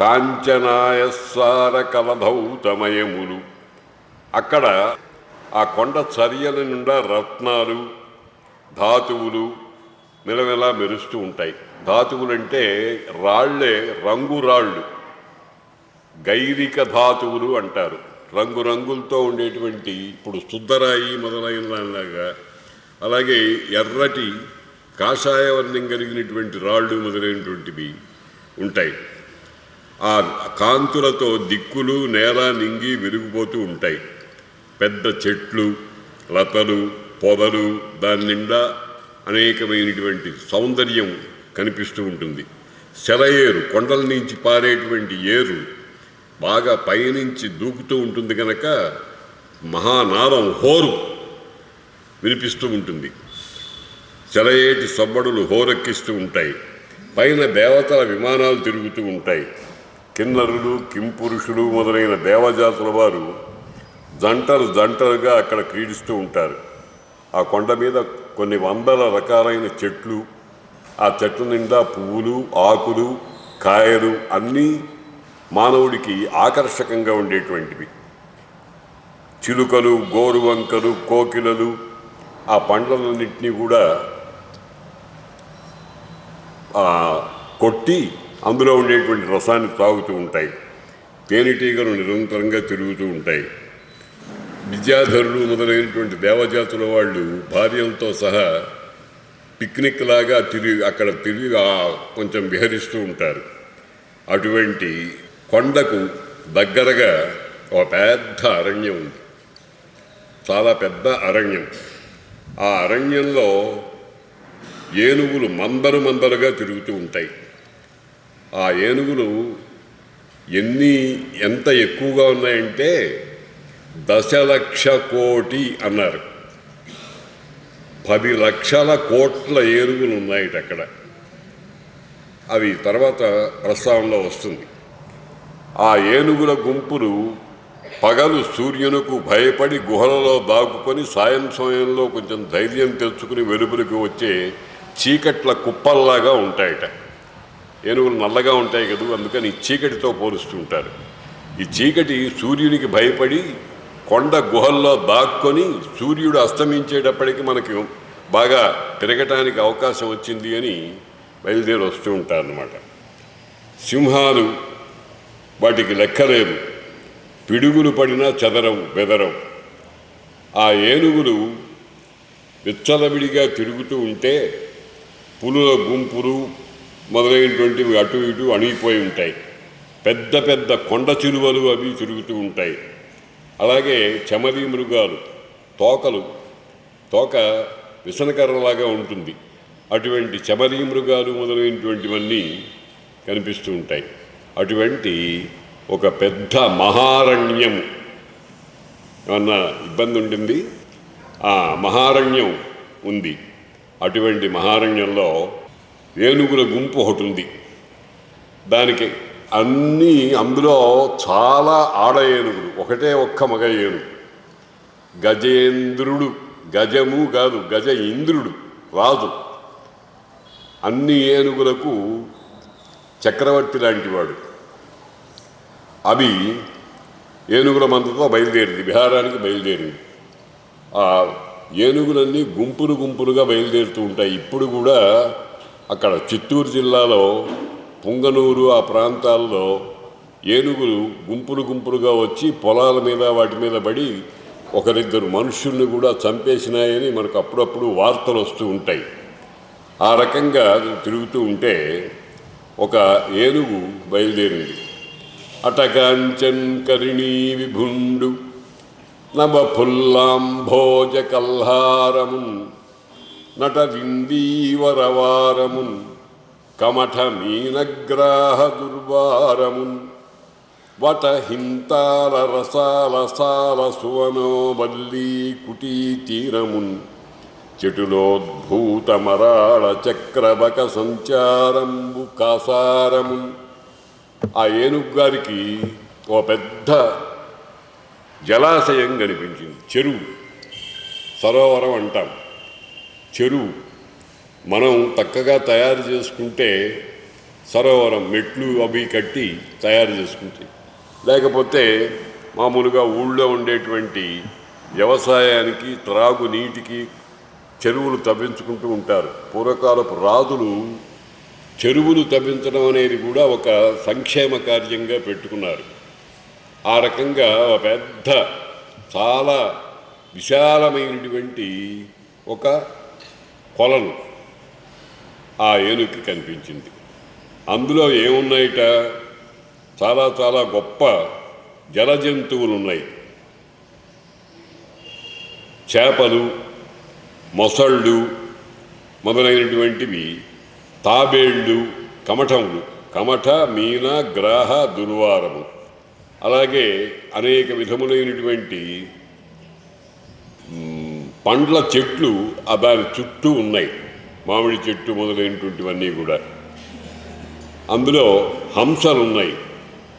కాంచనాయస్సార కలధౌతమయములు. అక్కడ ఆ కొండ చర్యల నిండా రత్నాలు, ధాతువులు మెలమెలా మెరుస్తూ ఉంటాయి. ధాతువులంటే రాళ్లే, రంగురాళ్ళు, గైరిక ధాతువులు అంటారు. రంగురంగులతో ఉండేటువంటి, ఇప్పుడు శుద్ధరాయి మొదలైనలాగా, అలాగే ఎర్రటి కాషాయవర్ణం కలిగినటువంటి రాళ్ళు మొదలైనటువంటివి ఉంటాయి. ఆ కాంతులతో దిక్కులు, నేల, నింగి వెలిగిపోతూ ఉంటాయి. పెద్ద చెట్లు, లతలు, పొదలు, దాని నిండా అనేకమైనటువంటి సౌందర్యం కనిపిస్తూ ఉంటుంది. సెలయేరు, కొండల నుంచి పారేటువంటి ఏరు బాగా పైనుంచి దూకుతూ ఉంటుంది కనుక మహానాదం, హోరు వినిపిస్తూ ఉంటుంది. సెలయేటి సబ్బడులు హోరెక్కిస్తూ ఉంటాయి. పైన దేవతల విమానాలు తిరుగుతూ ఉంటాయి. కిన్నరులు, కింపురుషులు మొదలైన దేవజాతుల వారు జంటలుగా అక్కడ క్రీడిస్తూ ఉంటారు. ఆ కొండ మీద కొన్ని వందల రకాలైన చెట్లు, ఆ చెట్ల నిండా పువ్వులు, ఆకులు, కాయలు అన్నీ మానవుడికి ఆకర్షకంగా ఉండేటువంటివి. చిలుకలు, గోరువంకలు, కోకిలలు ఆ పండ్లన్నింటినీ కూడా కొట్టి అందులో ఉండేటువంటి రసాన్ని తాగుతూ ఉంటాయి. తేనెటీగలు నిరంతరంగా తిరుగుతూ ఉంటాయి. విద్యాధరులు మొదలైనటువంటి దేవజాతుల వాళ్ళు భార్యలతో సహా పిక్నిక్ లాగా అక్కడ తిరిగి కొంచెం విహరిస్తూ ఉంటారు. అటువంటి కొండకు దగ్గరగా ఒక పెద్ద అరణ్యం ఉంది, చాలా పెద్ద అరణ్యం. ఆ అరణ్యంలో ఏనుగులు మందరుగా తిరుగుతూ ఉంటాయి. ఆ ఏనుగులు ఎంత ఎక్కువగా ఉన్నాయంటే 10,00,000,000,000 అన్నారు. 10,00,000 కోట్ల ఏనుగులు ఉన్నాయి అక్కడ. అవి తర్వాత ప్రస్తావనలో వస్తుంది. ఆ ఏనుగుల గుంపులు పగలు సూర్యునకు భయపడి గుహలలో దాక్కుని సాయం సమయంలో కొంచెం ధైర్యం తెచ్చుకుని వెలుపులకు వచ్చే చీకట్ల కుప్పల్లాగా ఉంటాయట. ఏనుగులు నల్లగా ఉంటాయి కదా, అందుకని చీకటితో పోలుస్తూ ఉంటారు. ఈ చీకటి సూర్యునికి భయపడి కొండ గుహల్లో దాక్కొని సూర్యుడు అస్తమించేటప్పటికి మనకి బాగా తిరగటానికి అవకాశం వచ్చింది అని బయలుదేరి వస్తూ ఉంటారన్నమాట. సింహాలు వాటికి లెక్కలేదు, పిడుగులు పడినా చెదరవు, బెదరవు. ఆ ఏనుగులు విచ్చలవిడిగా తిరుగుతూ ఉంటే పులుల గుంపులు మొదలైనటువంటివి అటు ఇటు అణిగిపోయి ఉంటాయి. పెద్ద పెద్ద కొండ చిలువలు అవి తిరుగుతూ ఉంటాయి. అలాగే చమరీ మృగాలు, తోక విసనకర్రలాగా ఉంటుంది. అటువంటి చమరీ మృగాలు మొదలైనటువంటివన్నీ కనిపిస్తూ ఉంటాయి. అటువంటి ఒక పెద్ద మహారణ్యం. ఏమన్నా ఇబ్బంది ఉంటుంది? ఆ మహారణ్యం ఉంది. అటువంటి మహారణ్యంలో ఏనుగుల గుంపు ఒకటి ఉంది. దానికి అందులో చాలా ఆడ ఏనుగులు, ఒక్క మగ ఏనుగు. గజేంద్రుడు, గజము కాదు, గజ ఇంద్రుడు, రాజు. అన్ని ఏనుగులకు చక్రవర్తి లాంటివాడు. అవి ఏనుగుల మందతో బయలుదేరింది, విహారానికి బయలుదేరింది. ఆ ఏనుగులన్నీ గుంపులుగా బయలుదేరుతూ ఉంటాయి. ఇప్పుడు కూడా అక్కడ చిత్తూరు జిల్లాలో పుంగనూరు ఆ ప్రాంతాల్లో ఏనుగులు గుంపులుగా వచ్చి పొలాల మీద వాటి మీద పడి ఒకరిద్దరు మనుషుల్ని కూడా చంపేసినాయని మనకు అప్పుడప్పుడు వార్తలు వస్తూ ఉంటాయి. ఆ రకంగా తిరుగుతూ ఉంటే ఒక ఏనుగు బయలుదేరింది. అటకాంచన్ కరిణీ విభుండు నభఫుల్లాంభోజ కల్హారమున్ నటవిందీవరవారమున్ కమఠ మీనగ్రాహ దుర్వారమున్ వటహింతాల రసాల సువనో వల్లీ కుటీ తీరమున్ చెటులోద్భూతమరాళ చక్రబక సంచారంబు కాసారమున్. ఆ ఏనుగు గారికి ఓ పెద్ద జలాశయం కనిపించింది. చెరువు, సరోవరం అంటాం. చెరువు మనం చక్కగా తయారు చేసుకుంటే సరోవరం మెట్లు అవి కట్టి తయారు చేసుకుంటాయి. లేకపోతే మామూలుగా ఊళ్ళో ఉండేటువంటి వ్యవసాయానికి త్రాగునీటికి చెరువులు తవ్వించుకుంటూ ఉంటారు. పూర్వకాలపు రాజులు చెరువులు తవ్వించడం అనేది కూడా ఒక సంక్షేమ కార్యంగా పెట్టుకున్నారు. ఆ రకంగా ఒక పెద్ద చాలా విశాలమైనటువంటి ఒక కొలను ఆ ఏనుగుకి కనిపించింది. అందులో ఏమున్నాయిట, చాలా చాలా గొప్ప జల జంతువులు ఉన్నాయి. చేపలు, మొసళ్ళు మొదలైనటువంటివి, తాబేళ్ళు, కమఠములు, కమఠ, మీన, గ్రాహ, దుర్వారము, అలాగే అనేక విధములైనటువంటి పండ్ల చెట్లు దాని చుట్టూ ఉన్నాయి. మామిడి చెట్టు మొదలైనటువంటివన్నీ కూడా. అందులో హంసలు ఉన్నాయి,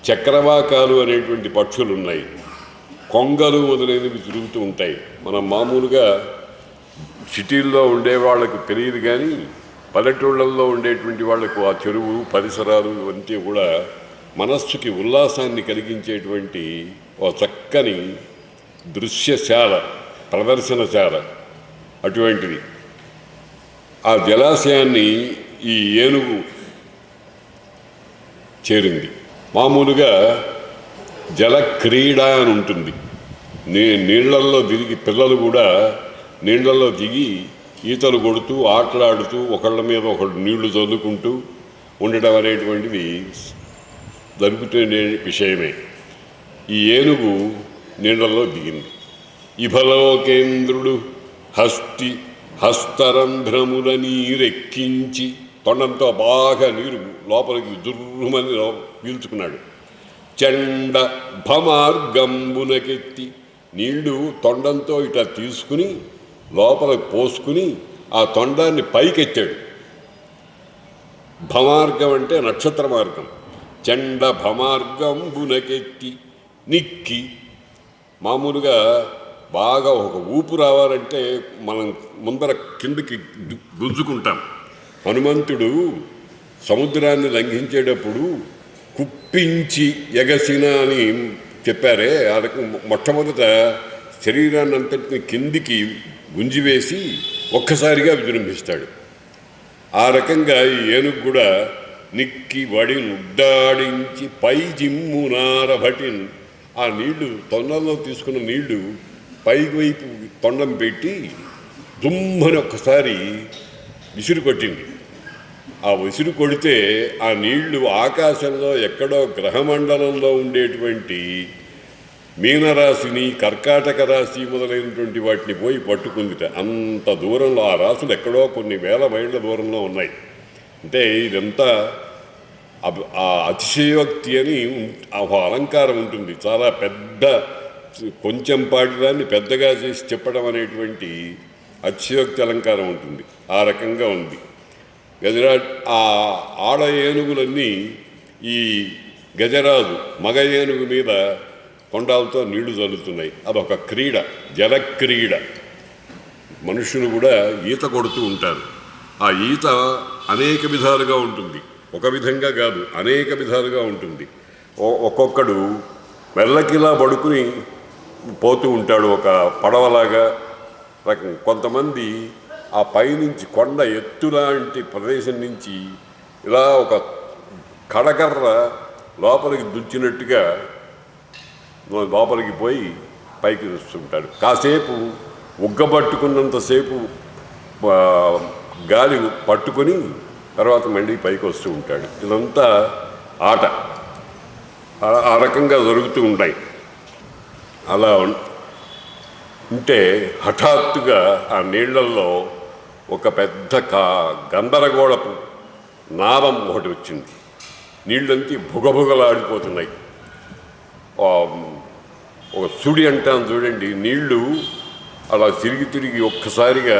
చక్రవాకాలు అనేటువంటి పక్షులు ఉన్నాయి, కొంగలు మొదలైనవి తిరుగుతూ ఉంటాయి. మనం మామూలుగా సిటీల్లో ఉండే వాళ్ళకు తెలియదు, కానీ పల్లెటూళ్ళల్లో ఉండేటువంటి వాళ్లకు ఆ చెరువు పరిసరాలు ఇవంతా కూడా మనస్సుకి ఉల్లాసాన్ని కలిగించేటువంటి ఒక చక్కని దృశ్యశాల, ప్రదర్శనశాల అటువంటిది. ఆ జలాశయాన్ని ఈ ఏనుగు చేరింది. మామూలుగా జల క్రీడ అని ఉంటుంది. నీళ్లల్లో దిగి పిల్లలు కూడా నీళ్లలో దిగి ఈతలు కొడుతూ ఆటలాడుతూ ఒకళ్ళ మీద ఒకళ్ళు నీళ్లు చల్లుకుంటూ ఉండడం అనేటువంటిది జరుగుతున్న విషయమే. ఈ ఏనుగు నీళ్లలో దిగింది. ఇభలోకేంద్రుడు హస్తరంధ్రముల నీరెక్కించి తొండంతో బాగా నీరు లోపలికి దుర్రుమని పీల్చుకున్నాడు. చెండ భమార్గంబునకెత్తి నీళ్లు తొండంతో ఇట్లా తీసుకుని లోపలికి పోసుకుని ఆ తొండాన్ని పైకెత్తాడు. భమార్గం అంటే నక్షత్ర మార్గం. చెండ భమార్గంబునకెత్తి నిక్కి, మామూలుగా బాగా ఒక ఊపు రావాలంటే మనం ముందర కిందకి గుంజుకుంటాం. హనుమంతుడు సముద్రాన్ని లంఘించేటప్పుడు కుప్పించి ఎగసిన అని చెప్పారే, అది మొట్టమొదట శరీరాన్ని అంతటిని కిందికి గుంజివేసి ఒక్కసారిగా విజృంభిస్తాడు. ఆ రకంగా ఈ ఏనుగు కూడా నిక్కి వడి నుడ్డాడించి పై జిమ్మునారభటిన్, ఆ నీళ్లు తొండంలో తీసుకున్న నీళ్లు పైకి వైపు తొండం పెట్టి దుమ్మని ఒక్కసారి విసిరు కొట్టింది. ఆ విసిరు కొడితే ఆ నీళ్లు ఆకాశంలో ఎక్కడో గ్రహమండలంలో ఉండేటువంటి మీనరాశిని, కర్కాటక రాశి మొదలైనటువంటి వాటిని పోయి పట్టుకుందిట. అంత దూరంలో ఆ రాశులు ఎక్కడో కొన్ని వేల మైళ్ళ దూరంలో ఉన్నాయి. అంటే ఇదంతా ఆ అతిశయోక్తి అని అలంకారం ఉంటుంది. చాలా పెద్ద, కొంచెం పాటిదాన్ని పెద్దగా చేసి చెప్పడం అనేటువంటి అతిశయోక్తి అలంకారం ఉంటుంది. ఆ రకంగా ఉంది. గజరాజ్ ఆ ఆడ ఏనుగులన్నీ ఈ గజరాజు మగ ఏనుగు మీద కొండాలతో నీళ్లు చల్లుతున్నాయి. అదొక క్రీడ, జలక్రీడ. మనుషులు కూడా ఈత కొడుతూ ఉంటారు. ఆ ఈత అనేక విధాలుగా ఉంటుంది, ఒక విధంగా కాదు, అనేక విధాలుగా ఉంటుంది. ఒక్కొక్కడు వెళ్ళకిలా పడుకుని పోతూ ఉంటాడు, ఒక పడవలాగా రకం. కొంతమంది ఆ పైనుంచి కొండ ఎత్తులాంటి ప్రదేశం నుంచి ఇలా ఒక కడకర్ర లోపలికి దుచ్చినట్టుగా లోపలికి పోయి పైకి వస్తుంటాడు. కాసేపు ఉగ్గబట్టుకున్నంతసేపు గాలి పట్టుకొని తర్వాత మళ్ళీ పైకి వస్తూ ఉంటాడు. ఇదంతా ఆట. ఆ రకంగా జరుగుతూ ఉంటాయి. అలా ఉంటే హఠాత్తుగా ఆ నీళ్లల్లో ఒక పెద్ద గందరగోళపు నాదం ఒకటి వచ్చింది. నీళ్ళంతా భుగభుగలాడిపోతున్నాయి. ఒక సుడి అంటాను చూడండి, నీళ్లు అలా తిరిగి తిరిగి ఒక్కసారిగా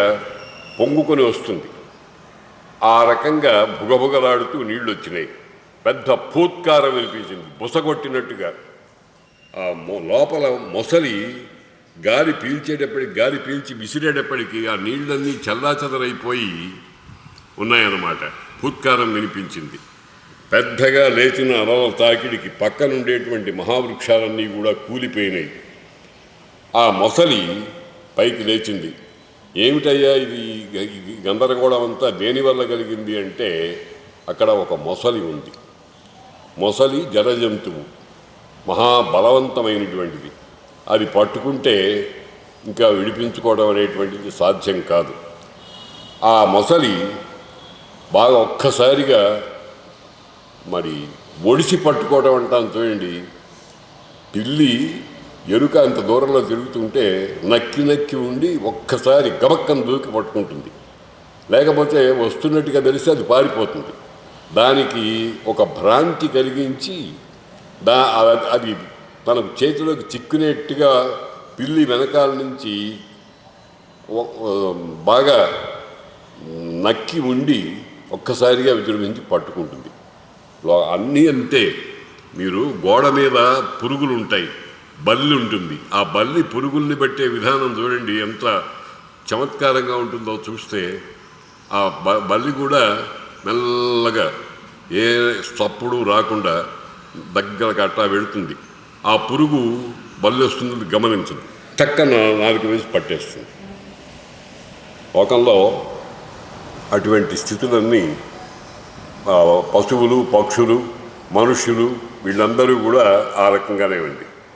పొంగుకొని వస్తుంది. ఆ రకంగా భుగభుగలాడుతూ నీళ్లు వచ్చినాయి. పెద్ద పూత్కారం వినిపించింది, బుసగొట్టినట్టుగా. ఆ లోపల మొసలి గాలి పీల్చేటప్పటికి, గాలి పీల్చి విసిరేటప్పటికీ ఆ నీళ్ళన్నీ చల్లాచెదరైపోయి ఉన్నాయన్నమాట. పూత్కారం వినిపించింది. పెద్దగా లేచిన అలల తాకిడికి పక్కనుండేటువంటి మహావృక్షాలన్నీ కూడా కూలిపోయినాయి. ఆ మొసలి పైకి లేచింది. ఏమిటయ్యా ఇది గందరగోళం అంతా దేనివల్ల కలిగింది అంటే, అక్కడ ఒక మొసలి ఉంది. మొసలి జలజంతువు, మహాబలవంతమైనటువంటిది. అది పట్టుకుంటే ఇంకా విడిపించుకోవడం అనేటువంటిది సాధ్యం కాదు. ఆ మొసలి బాగా ఒక్కసారిగా మరి ఒడిసి పట్టుకోవడం అంటాను చూడండి. పిల్లి ఎరుక అంత దూరంలో తిరుగుతుంటే నక్కి నక్కి ఉండి ఒక్కసారి గబక్కను దూకి పట్టుకుంటుంది. లేకపోతే వస్తున్నట్టుగా తెలిసి అది పారిపోతుంది. దానికి ఒక భ్రాంతి కలిగించి అది తన చేతిలోకి చిక్కునేట్టుగా పిల్లి వెనకాల నుంచి బాగా నక్కి ఉండి ఒక్కసారిగా విజృంభించి పట్టుకుంటుంది. అన్నీ అంతే. మీరు గోడ మీద పురుగులు ఉంటాయి, బల్లి ఉంటుంది. ఆ బల్లి పురుగుల్ని పట్టే విధానం చూడండి ఎంత చమత్కారంగా ఉంటుందో. చూస్తే ఆ బల్లి కూడా మెల్లగా ఏ చప్పుడు రాకుండా దగ్గరకు అట్టా వెళుతుంది. ఆ పురుగు బల్లి వస్తుంది గమనించదు, చక్కన నాలుగు వేసి పట్టేస్తుంది. లోకంలో అటువంటి స్థితులన్నీ పశువులు, పక్షులు, మనుష్యులు వీళ్ళందరూ కూడా ఆ రకంగానే ఉంది.